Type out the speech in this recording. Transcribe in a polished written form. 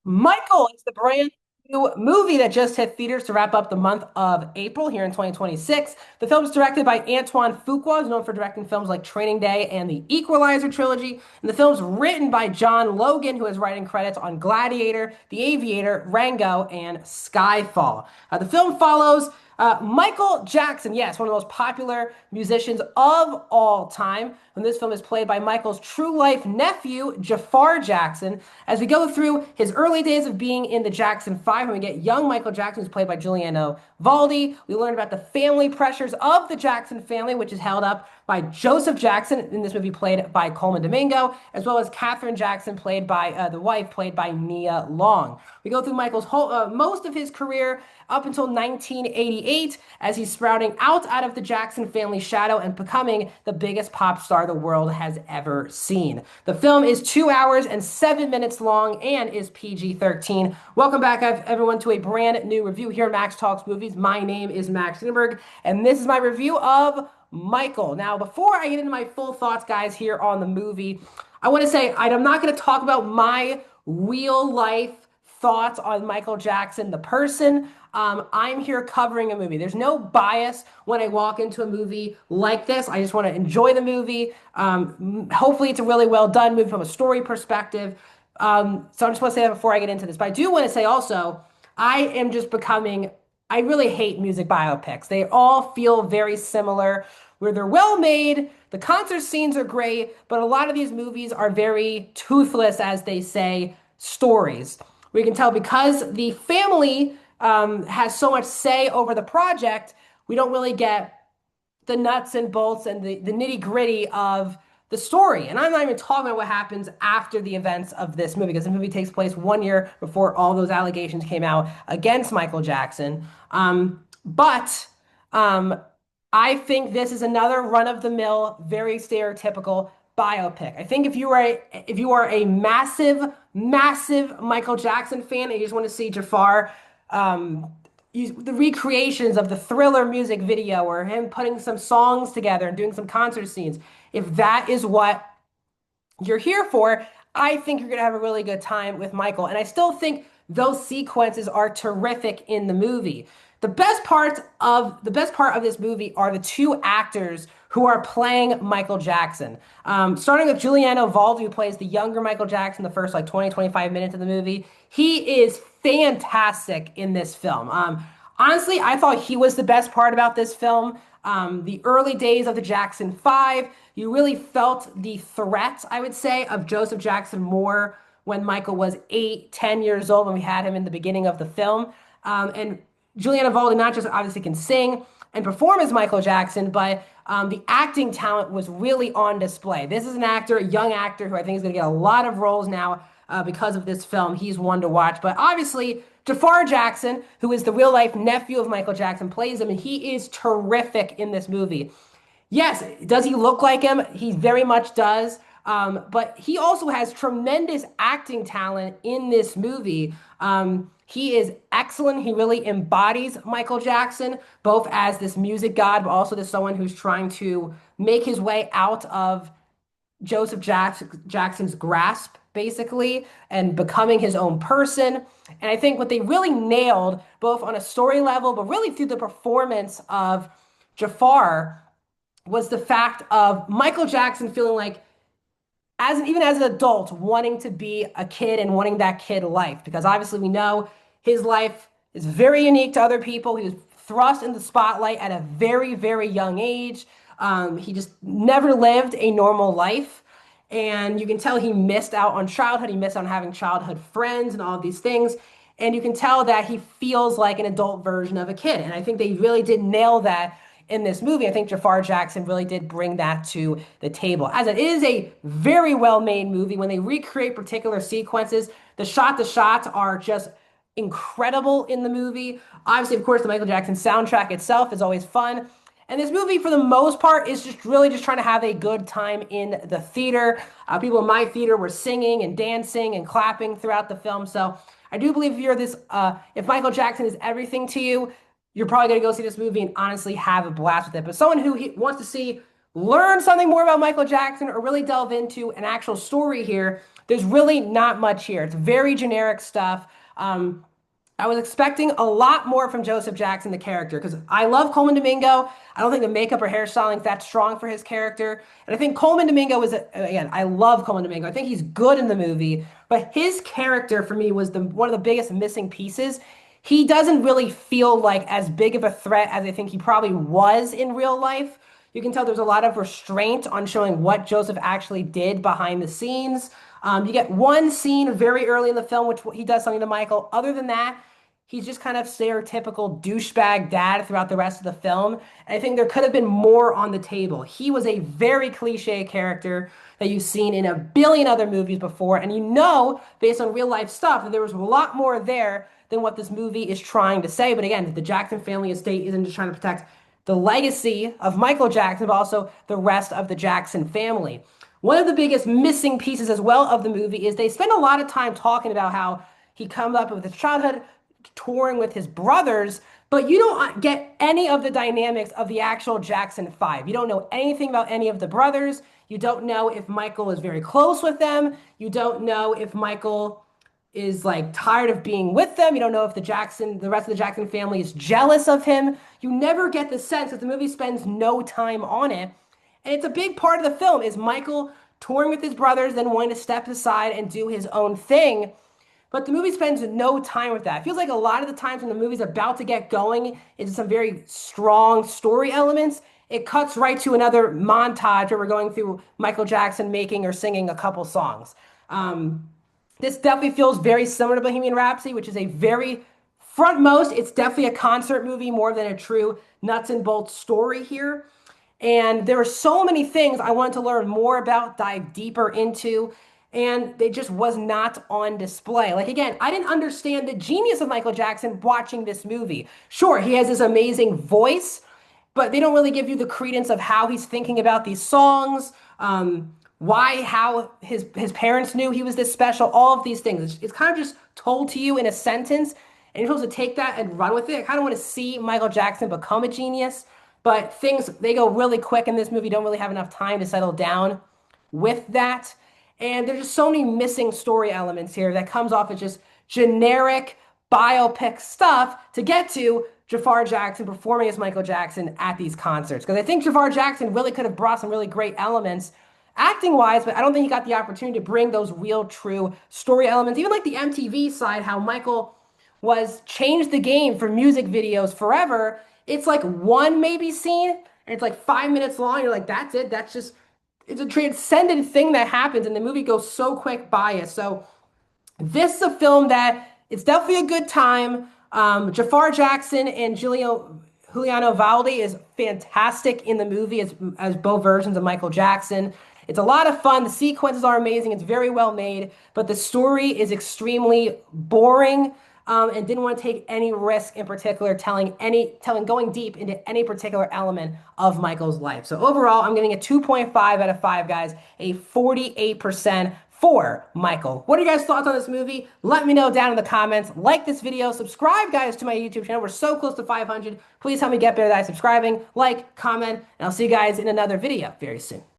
Michael is the brand new movie that just hit theaters to wrap up the month of April here in 2026. The film is directed by Antoine Fuqua, who's known for directing films like Training Day and the Equalizer trilogy. And the film's written by John Logan, who has writing credits on Gladiator, The Aviator, Rango, and Skyfall. The film follows Michael Jackson, yes, one of the most popular musicians of all time. And this film is played by Michael's true life nephew, Jafar Jackson. As we go through his early days of being in the Jackson 5, and we get young Michael Jackson, who's played by Giuliano Valdi. We learn about the family pressures of the Jackson family, which is held up by Joseph Jackson, in this movie played by Coleman Domingo, as well as Catherine Jackson, played by the wife, played by Nia Long. We go through Michael's most of his career up until 1988, as he's sprouting out of the Jackson family shadow and becoming the biggest pop star the world has ever seen. The film is 2 hours and 7 minutes long and is PG-13. Welcome back, everyone, to a brand new review here at Max Talks Movies. My name is Max Greenberg, and this is my review of Michael. Now, before I get into my full thoughts, guys, here on the movie, I want to say I'm not going to talk about my real life thoughts on Michael Jackson, the person. I'm here covering a movie. There's no bias when I walk into a movie like this. I just want to enjoy the movie. Hopefully, it's a really well done movie from a story perspective. So I just want to say that before I get into this. But I do want to say also, I am just becoming, I really hate music biopics. They all feel very similar, where they're well made, the concert scenes are great, but a lot of these movies are very toothless, as they say, stories. We can tell because the family has so much say over the project, we don't really get the nuts and bolts and the nitty gritty of the story. And I'm not even talking about what happens after the events of this movie, because the movie takes place 1 year before all those allegations came out against Michael Jackson. But I think this is another run-of-the-mill, very stereotypical biopic. I think if you are a massive Michael Jackson fan and you just want to see Jafar, um, the recreations of the Thriller music video or him putting some songs together and doing some concert scenes, if that is what you're here for, I think you're going to have a really good time with Michael. And I still think those sequences are terrific in the movie. The best part of this movie are the two actors who are playing Michael Jackson. Starting with Giuliano Valdi, who plays the younger Michael Jackson the first like 20, 25 minutes of the movie. He is fantastic in this film. Honestly, I thought he was the best part about this film. The early days of the Jackson 5, you really felt the threat, I would say, of Joseph Jackson more when Michael was 8, 10 years old, when we had him in the beginning of the film. And Juliana Valdi not just obviously can sing and perform as Michael Jackson, but the acting talent was really on display. This is an actor, a young actor, who I think is going to get a lot of roles now because of this film. He's one to watch. But obviously, Jafar Jackson, who is the real life nephew of Michael Jackson, plays him, and he is terrific in this movie. Yes, does he look like him? He very much does. But he also has tremendous acting talent in this movie. He is excellent. He really embodies Michael Jackson, both as this music god, but also as someone who's trying to make his way out of Jackson's grasp, basically, and becoming his own person. And I think what they really nailed, both on a story level, but really through the performance of Jafar, was the fact of Michael Jackson feeling like, even as an adult, wanting to be a kid and wanting that kid life. Because obviously we know his life is very unique to other people. He was thrust in the spotlight at a very young age. He just never lived a normal life. And you can tell he missed out on childhood. He missed out on having childhood friends and all of these things. And you can tell that he feels like an adult version of a kid. And I think they really did nail that in this movie. I think Jafar Jackson really did bring that to the table. As it is a very well-made movie, when they recreate particular sequences, the shot-to-shots are just incredible in the movie. Obviously, of course, the Michael Jackson soundtrack itself is always fun. And this movie, for the most part, is just really just trying to have a good time in the theater. People in my theater were singing and dancing and clapping throughout the film. So I do believe if Michael Jackson is everything to you, you're probably going to go see this movie and honestly have a blast with it. But someone who wants to learn something more about Michael Jackson or really delve into an actual story here, There's really not much here. It's very generic stuff. I was expecting a lot more from Joseph Jackson, the character, because I love Coleman Domingo. I don't think the makeup or hairstyling is that strong for his character. And I think Coleman Domingo is, again, I love Coleman Domingo. I think he's good in the movie, but his character for me was one of the biggest missing pieces. He doesn't really feel like as big of a threat as I think he probably was in real life. You can tell there's a lot of restraint on showing what Joseph actually did behind the scenes. You get one scene very early in the film, which he does something to Michael. Other than that, he's just kind of stereotypical douchebag dad throughout the rest of the film. And I think there could have been more on the table. He was a very cliche character that you've seen in a billion other movies before. And you know, based on real life stuff, that there was a lot more there than what this movie is trying to say. But again, the Jackson family estate isn't just trying to protect the legacy of Michael Jackson, but also the rest of the Jackson family. One of the biggest missing pieces as well of the movie is they spend a lot of time talking about how he comes up with his childhood touring with his brothers, but you don't get any of the dynamics of the actual Jackson Five. You don't know anything about any of the brothers. You don't know if Michael is very close with them. You don't know if Michael is like tired of being with them. You don't know if the rest of the Jackson family is jealous of him. You never get the sense that the movie spends no time on it. And it's a big part of the film is Michael touring with his brothers, then wanting to step aside and do his own thing. But the movie spends no time with that. It feels like a lot of the times when the movie's about to get going into some very strong story elements, it cuts right to another montage where we're going through Michael Jackson making or singing a couple songs. This definitely feels very similar to Bohemian Rhapsody, which is a very frontmost. It's definitely a concert movie more than a true nuts and bolts story here. And there were so many things I wanted to learn more about, dive deeper into, and they just was not on display. Like again, I didn't understand the genius of Michael Jackson watching this movie. Sure, he has this amazing voice, but they don't really give you the credence of how he's thinking about these songs, how his parents knew he was this special, all of these things. It's kind of just told to you in a sentence, and you're supposed to take that and run with it. I kind of want to see Michael Jackson become a genius, but things, they go really quick in this movie, don't really have enough time to settle down with that. And there's just so many missing story elements here that comes off as just generic biopic stuff to get to Jafar Jackson performing as Michael Jackson at these concerts. Because I think Jafar Jackson really could have brought some really great elements acting wise, but I don't think he got the opportunity to bring those real, true story elements. Even like the MTV side, how Michael was changed the game for music videos forever. It's like one maybe scene, and it's like 5 minutes long. You're like, that's it. That's just it's a transcendent thing that happens, and the movie goes so quick by it. So this is a film that it's definitely a good time. Jafar Jackson and Juliano Valdi is fantastic in the movie as both versions of Michael Jackson. It's a lot of fun. The sequences are amazing. It's very well made, but the story is extremely boring. And didn't want to take any risk in particular going deep into any particular element of Michael's life. So overall, I'm giving a 2.5 out of 5, guys, a 48% for Michael. What are you guys' thoughts on this movie? Let me know down in the comments. Like this video, subscribe, guys, to my YouTube channel. We're so close to 500. Please help me get better by subscribing, like, comment, and I'll see you guys in another video very soon.